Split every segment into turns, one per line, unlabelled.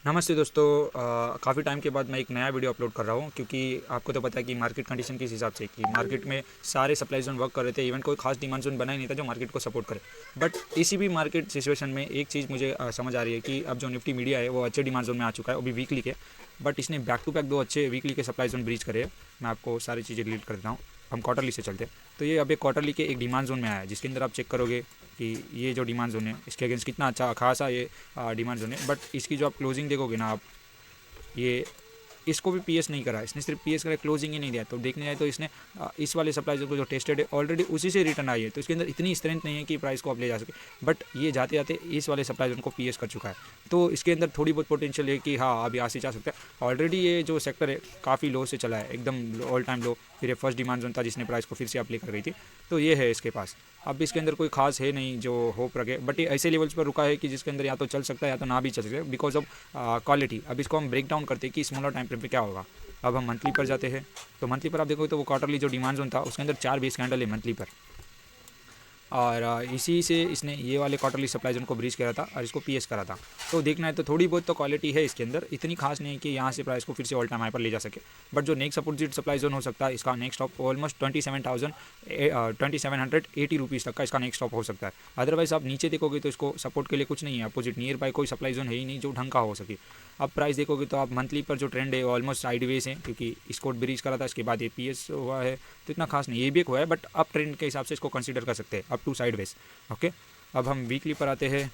नमस्ते दोस्तों। काफ़ी टाइम के बाद मैं एक नया वीडियो अपलोड कर रहा हूँ क्योंकि आपको तो पता है कि मार्केट कंडीशन किस हिसाब से कि मार्केट में सारे सप्लाई जोन वर्क कर रहे थे। इवन कोई खास डिमांड जोन बना ही नहीं था जो मार्केट को सपोर्ट करे। बट इसी भी मार्केट सिचुएशन में एक चीज़ मुझे समझ आ रही है कि अब जो निफ्टी मीडिया है वो अच्छे डिमांड जोन में आ चुका है, वो भी वीकली के। बट इसने बैक टू बैक दो अच्छे वीकली के सप्लाई जोन ब्रीच करे। मैं आपको सारी चीज़ें डिलीट कर देता हूँ। हम क्वार्टरली से चलते हैं। तो ये अब एक क्वार्टरली के एक डिमांड जोन में आया है जिसके अंदर आप चेक करोगे कि ये जो डिमांड जोन है इसके अगेंस्ट कितना अच्छा खासा ये डिमांड जोन है। बट इसकी जो आप क्लोजिंग देखोगे ना, आप ये इसको भी पीएस नहीं करा, इसने सिर्फ पीएस करा, क्लोजिंग ही नहीं दिया। तो देखने जाए तो इसने इस वाले सप्लाई को जो टेस्टेड है ऑलरेडी उसी से रिटर्न आई है, तो इसके अंदर इतनी स्ट्रेंथ नहीं है कि प्राइस को आप ले जा सके। बट ये जाते जाते इस वाले सप्लाई जोन को पीएस कर चुका है, तो इसके अंदर थोड़ी बहुत पोटेंशियल है कि हाँ अभी यहाँ से जा सकता है। ऑलरेडी ये जो सेक्टर है काफ़ी लो से चला है, एकदम ऑल टाइम लो। फिर ये फर्स्ट डिमांड जोन था जिसने प्राइस को फिर से अप्लाई कर गई थी, तो ये है इसके पास। अब इसके अंदर कोई खास है नहीं जो होप रखे, बट ये ऐसे लेवल्स पर रुका है कि जिसके अंदर या तो चल सकता है या तो ना भी चल सकता है बिकॉज ऑफ क्वालिटी। अब इसको हम ब्रेक डाउन करते हैं कि स्मॉलर टाइम फ्रेम पे क्या होगा। अब हम मंथली पर जाते हैं, तो मंथली पर आप देखोगे तो वो क्वार्टरली जो डिमांड जोन था उसके अंदर 4 बेस कैंडल है मंथली पर। और इसी से इसने ये वाले क्वार्टरली सप्लाई जोन को ब्रीच करा था और इसको पीएस करा था। तो देखना है तो थोड़ी बहुत तो क्वालिटी है इसके अंदर, इतनी खास नहीं है कि यहाँ से प्राइस को फिर से ऑल टाइम हाई पर ले जा सके। बट जो नेक्स्ट अपोजिट सप्लाई जोन हो सकता है इसका नेक्स्ट स्टॉप ऑलमोस्ट 27,80 रुपीज़ तक का इसका नेक्स्ट स्टॉप हो सकता है। अदरवाइज आप नीचे देखोगे तो इसको सपोर्ट के लिए कुछ नहीं है, अपोजिट नियर बाय कोई सप्लाई जोन है ही नहीं जो ढंग का हो सके। अब प्राइस देखोगे तो आप मंथली पर जो ट्रेंड है ऑलमोस्ट साइडवेज है क्योंकि इसको ब्रीच करा था, इसके बाद ये पीएस हुआ है, तो इतना खास नहीं। ये भी एक हुआ है बट अब ट्रेंड के हिसाब से इसको कंसीडर कर सकते हैं, अप टू साइडवेज। ओके, अब हम वीकली पर आते हैं।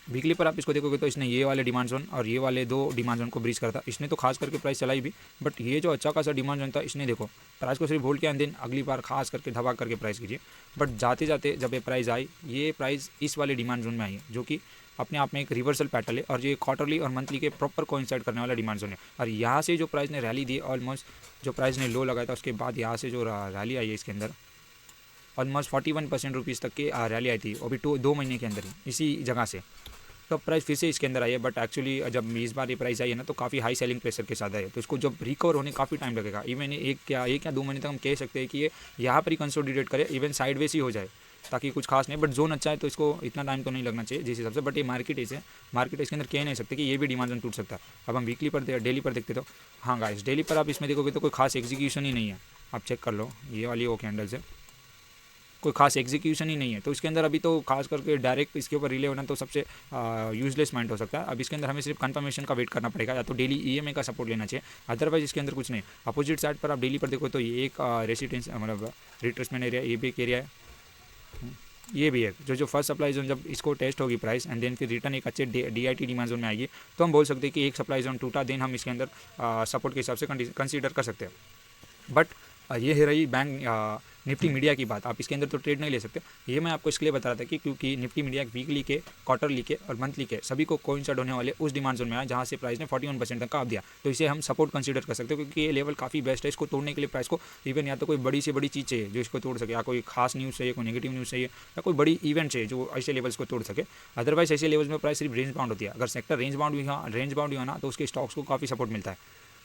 वीकली पर आप इसको देखोगे तो इसने ये वाले डिमांड जोन और ये वाले दो डिमांड जोन को ब्रीच करा था। इसने तो खास करके प्राइस चलाई भी, बट ये जो अच्छा खासा डिमांड जोन था इसने देखो प्राइस को सिर्फ होल्ड किया, दिन अगली बार खास करके धबा करके प्राइस कीजिए। बट जाते जाते जब ये प्राइस आई, ये प्राइस इस वाले डिमांड जोन में आई है जो कि अपने आप में एक रिवर्सल पैटर्न है और ये क्वार्टरली और मंथली के प्रॉपर कोइंसाइड करने वाला डिमांड जोन है। और यहाँ से जो प्राइस ने रैली दी, ऑलमोस्ट जो प्राइस ने लो लगाया था उसके बाद यहाँ से जो रैली आई है इसके अंदर ऑलमोस्ट 41% रुपीज़ तक की रैली आई थी, वो भी 2 महीने के अंदर ही इसी जगह से। तो अब प्राइस फिर से इसके अंदर आई है, बट एक्चुअली जब इस बार ये प्राइस आई है ना तो काफ़ी हाई सेलिंग प्रेशर के साथ आई है, तो इसको जब रिकवर होने काफ़ी टाइम लगेगा। इवन एक या 2 महीने तक हम कह सकते हैं कि ये यहाँ पर ही कंसोलिडेट करे, इवन साइडवेज ही हो जाए, ताकि कुछ खास नहीं। बट जोन अच्छा है तो इसको इतना टाइम तो नहीं लगना चाहिए जिस हिसाब से। बट ये मार्केट इसे मार्केट इसके अंदर कह नहीं सकते कि ये भी डिमांड जोन टूट सकता है। अब हम वीकली पर डेली पर देखते तो हाँ गाइस, डेली पर आप इसमें देखोगे तो कोई खास एग्जीक्यूशन ही नहीं है। आप चेक कर लो, ये वाली वो कैंडल्स है, कोई खास एग्जीक्यूशन ही नहीं है। तो इसके अंदर अभी तो खास करके डायरेक्ट इसके ऊपर रिले होना तो सबसे यूजलेस माइंड हो सकता है। अब इसके अंदर हमें सिर्फ कंफर्मेशन का वेट करना पड़ेगा, या तो डेली ईएमए का सपोर्ट लेना चाहिए, अदरवाइज इसके अंदर कुछ नहीं। अपोजिट साइड पर आप डेली पर देखो तो ये एक रेसिडेंस मतलब रिट्रेसमेंट एरिया, ये भी एक एरिया है, ये भी है जो फर्स्ट सप्लाई जोन जब इसको टेस्ट होगी प्राइस एंड देन फिर रिटर्न एक अच्छे डीआईटी डिमांड जोन में आएगी, तो हम बोल सकते हैं कि एक सप्लाई जोन टूटा, देन हम इसके अंदर सपोर्ट के हिसाब से कंसीडर कर सकते हैं। बट ये है रही बैंक निफ्टी मीडिया की बात। आप इसके अंदर तो ट्रेड नहीं ले सकते। ये मैं आपको इसलिए बता रहा था कि क्योंकि निफ्टी मीडिया वीकली के, क्वार्टरली के और मंथली के सभी को कोइंसाइड होने वाले उस डिमांड जोन में आया जहाँ से प्राइस ने 41% तक का आप दिया, तो इसे हम सपोर्ट कंसीडर कर सकते हो क्योंकि ये लेवल काफ़ी बेस्ट है। इसको तोड़ने के लिए प्राइस को इवन या तो कोई बड़ी से बड़ी चीज़ चाहिए जो इसको तोड़ सके, या कोई खास न्यूज़ चाहिए, कोई नेगेटिव न्यूज़ चाहिए, या कोई बड़ी इवेंट चाहिए जो ऐसे लेवल्स को तोड़ सके। अदरवाइज ऐसे लेवल्स में प्राइस सिर्फ रेंज बाउंड होती है। अगर सेक्टर रेंज बाउंड हुआ ना तो उसके स्टॉक्स को काफ़ी सपोर्ट मिलता है।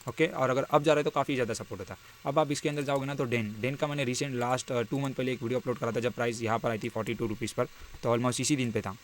ओके, और अगर अब जा रहा है तो काफ़ी ज़्यादा सपोर्ट होता है। अब आप इसके अंदर जाओगे ना तो डेन का मैंने रिसेंट लास्ट 2 मंथ पहले एक वीडियो अपलोड करा था जब प्राइस यहाँ पर आई थी 42 रुपीज़ पर, तो ऑलमोस्ट इसी दिन पे था।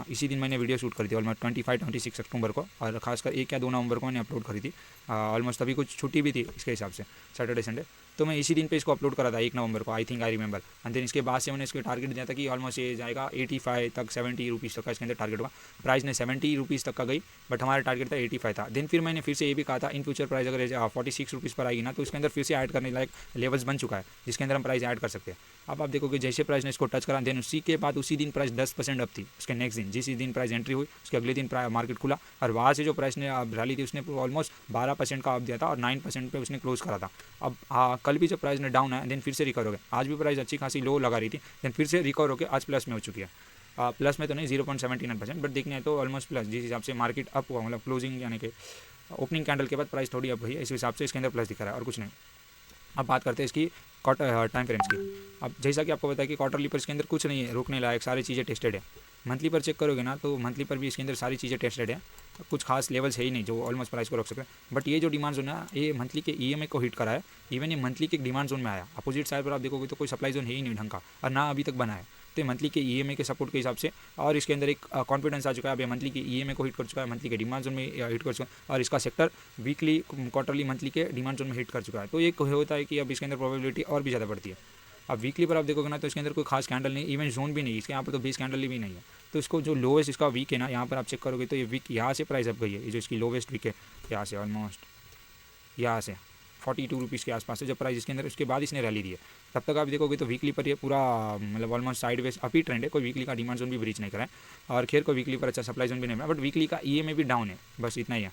इसी दिन मैंने वीडियो शूट करी थी ऑलमोस्ट 25-26 अक्टूबर को, और खासकर 1 या 2 नवंबर को मैंने अपलोड करी थी। ऑलमोस्ट अभी कुछ छुट्टी भी थी इसके हिसाब से, सैटरडे संडे, तो मैं इसी दिन पे इसको अपलोड करा था 1 नवंबर को, I think I remember. And then इसके बाद से मैंने इसको टारगेट दिया था कि ऑलमोस्ट ये जाएगा 85 तक, 70 रुपीज़ तक का इसके अंदर टारगेट हुआ। प्राइस ने 70 रुपीज़ तक का गई, बट हमारा टारगेट था 85 था। देन फिर मैंने फिर से ये भी कहा था इन फ्यूचर प्राइस अगर 46 रुपीज़ पर आएगी ना तो इसके अंदर फिर से ऐड करने लायक लेवल्स बन चुका है जिसके अंदर हम प्राइस ऐड कर सकते हैं। अब आप देखोगे जैसे प्राइस ने इसको टच करा, देन उसी के बाद उसी दिन प्राइस 10% अप थी। उसके नेक्स्ट दिन जिस दिन प्राइस एंट्री हुई उसके अगले दिन मार्केट खुला, और वहाँ से जो प्राइस ने रैली थी उसने ऑलमोस्ट 12% का अप दिया था और 9% पे उसने क्लोज करा था। अब कल भी जब प्राइस ने डाउन आया देन फिर से रिकवर हो गया। आज भी प्राइस अच्छी खासी लो लगा रही थी, देन फिर से रिकवर होकर आज प्लस में हो चुकी है। प्लस में तो नहीं 0.79%, बट देखने तो ऑलमोस्ट प्लस, जिस हिसाब से मार्केट अप हुआ, मतलब क्लोजिंग यानी कि ओपनिंग कैंडल के बाद प्राइस थोड़ी अप हुई है, इस हिसाब से इसके अंदर प्लस दिखा रहा है और कुछ नहीं। अब बात करते हैं इसकी टाइम फ्रेम्स की। अब जैसा कि आपको पता है कि क्वार्टरली पर इसके अंदर कुछ नहीं है रोकने लायक, सारी चीज़ें टेस्टेड है। मंथली पर चेक करोगे ना तो मंथली पर भी इसके अंदर सारी चीज़ें टेस्टेड है, कुछ खास लेवल्स है ही नहीं जो ऑलमोस्ट प्राइस को रोक सकते हैं। बट ये जो डिमांड जोन है ये मंथली के ईएमए को हिट करा है, इवन ये मंथली के डिमांड जोन में आया। अपोजिट साइड पर आप देखोगे तो कोई सप्लाई जोन है ही नहीं ढंग का, और ना अभी तक बना है। तो मंथली के ईएमए के सपोर्ट के हिसाब से और इसके अंदर एक कॉन्फिडेंस आ चुका है। अब ये मंथली के ईएमए को हिट कर चुका है, मंथली के डिमांड जोन में हिट कर चुका है और इसका सेक्टर वीकली, क्वार्टरली, मंथली के डिमांड जोन में हिट कर चुका है। तो ये होता है कि अब इसके अंदर प्रोबेबिलिटी और भी ज़्यादा बढ़ती है। अब वीकली पर आप देखोगे ना तो इसके अंदर कोई खास कैंडल नहीं, इवन जोन भी नहीं, इसके यहाँ पर तो बेस कैंडल भी नहीं है। तो इसको जो लोवेस्ट इसका वीक है ना, यहाँ पर आप चेक करोगे तो ये वीक यहाँ से प्राइस अप गई है, ये जो इसकी लोवेस्ट वीक है यहाँ से ऑलमोस्ट यहाँ से 42 रुपीज़ के आसपास है जब प्राइस इसके अंदर, उसके बाद इसने रैली दी है। तब तक आप देखोगे तो वीकली पर ये पूरा मतलब ऑलमोस्ट साइडवेज अप ही ट्रेंड है, कोई वीकली का डिमांड जोन भी ब्रीच नहीं करा है और खैर कोई वीकली पर अच्छा सप्लाई जोन भी नहीं है, बट वीकली का ईएमए भी डाउन है, बस इतना ही है।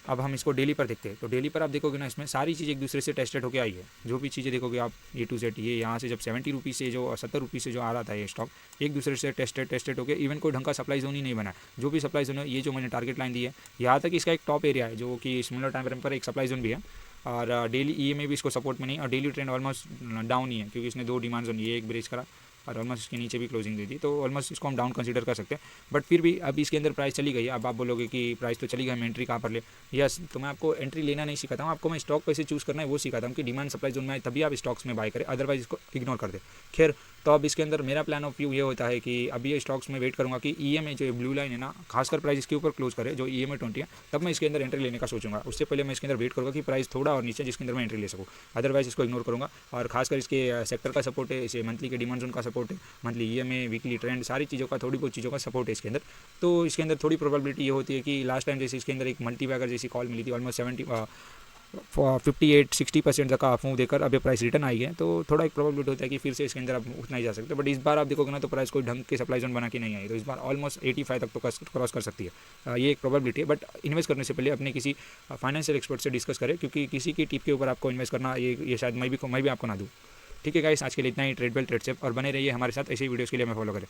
अब हम इसको डेली पर देखते हैं तो डेली पर आप देखोगे ना इसमें सारी चीज़ एक दूसरे से टेस्टेड होकर आई है। जो भी चीज़ें देखोगे आप ए टू जेड, ये यहाँ से जब 70 रुपीज़ से जो 70 रुपीज़ से जो आ रहा था ये स्टॉक एक दूसरे से टेस्टेड होकर इवन कोई ढंग का सप्लाई जोन ही नहीं बना। जो भी सप्लाई जोन है, ये जो मैंने टारगेट लाइन दी है, यहाँ तक इसका एक टॉप एरिया है जो कि स्मॉलर टाइम फ्रेम पर एक सप्लाई जोन भी है और डेली ईएमए भी इसको सपोर्ट में नहीं और डेली ट्रेंड ऑलमोस्ट डाउन ही है क्योंकि इसने 2 डिमांड जोन, ये एक ब्रेच करा और ऑलमोस्ट इसके नीचे भी क्लोजिंग दे दी, तो ऑलमोस्ट इसको हम डाउन कंसीडर कर सकते हैं। बट फिर भी अब इसके अंदर प्राइस चली गई है। अब आप बोलोगे कि प्राइस तो चली गई, हम एंट्री कहाँ पर ले? यस, तो मैं आपको एंट्री लेना नहीं सिखाता हूँ, आपको मैं स्टॉक कैसे चूज़ करना है वो सिखाता हूँ कि डिमांड सप्लाई जोन में आए तभी आप स्टॉक्स में बाय करें, अदरवाइज इसको इग्नोर कर दे। खैर, तो अब इसके अंदर मेरा प्लान ऑफ व्यू ये होता है कि अभी ये स्टॉक्स में वेट करूँगा कि ईएमए जो ब्लू लाइन है ना, खासकर प्राइस इसके ऊपर क्लोज करे जो ईएमए 20 है, तब मैं इसके अंदर एंट्री लेने का सोचूंगा। उससे पहले मैं इसके अंदर वेट करूँगा कि प्राइस थोड़ा और नीचे जिसके अंदर मैं एंट्री ले सकूँ, अदरवाइज इसको इग्नोर करूँगा। और खासकर इसके सेक्टर का सपोर्ट है, इसे मंथली के डिमांड जोन का सपोर्ट है, मंथली ईएमए, वीकली ट्रेंड, सारी चीज़ों का, थोड़ी बहुत चीज़ों का सपोर्ट है इसके अंदर। तो इसके अंदर थोड़ी प्रोबेबिलिटी ये होती है कि लास्ट टाइम जैसे इसके अंदर एक मल्टीबैगर जैसी कॉल मिली थी ऑलमोस्ट 58-60% का मूव देकर अब ये प्राइस रिटर्न आई है, तो थोड़ा एक प्रोबेबिलिटी होता है कि फिर से इसके अंदर आप उतना ही जा सकते हैं। बट इस बार आप देखोगे ना तो प्राइस कोई ढंग के सप्लाई जोन बना के नहीं आई, तो इस बार ऑलमोस्ट 85 तक तो क्रॉस कर सकती है, ये एक प्रोबेबिलिटी है। बट इन्वेस्ट करने से पहले अपने किसी फाइनेंशियल एक्सपर्ट से डिस्कस करें क्योंकि किसी की टिप के ऊपर आपको इन्वेस्ट करना ये शायद मैं भी आपको ना दूँ। ठीक है गाइस, आज के लिए इतना ही। ट्रेड बेल ट्रेड सेफ और बने रहिए हमारे साथ, ऐसे ही वीडियोज़ के लिए हमें फॉलो करें।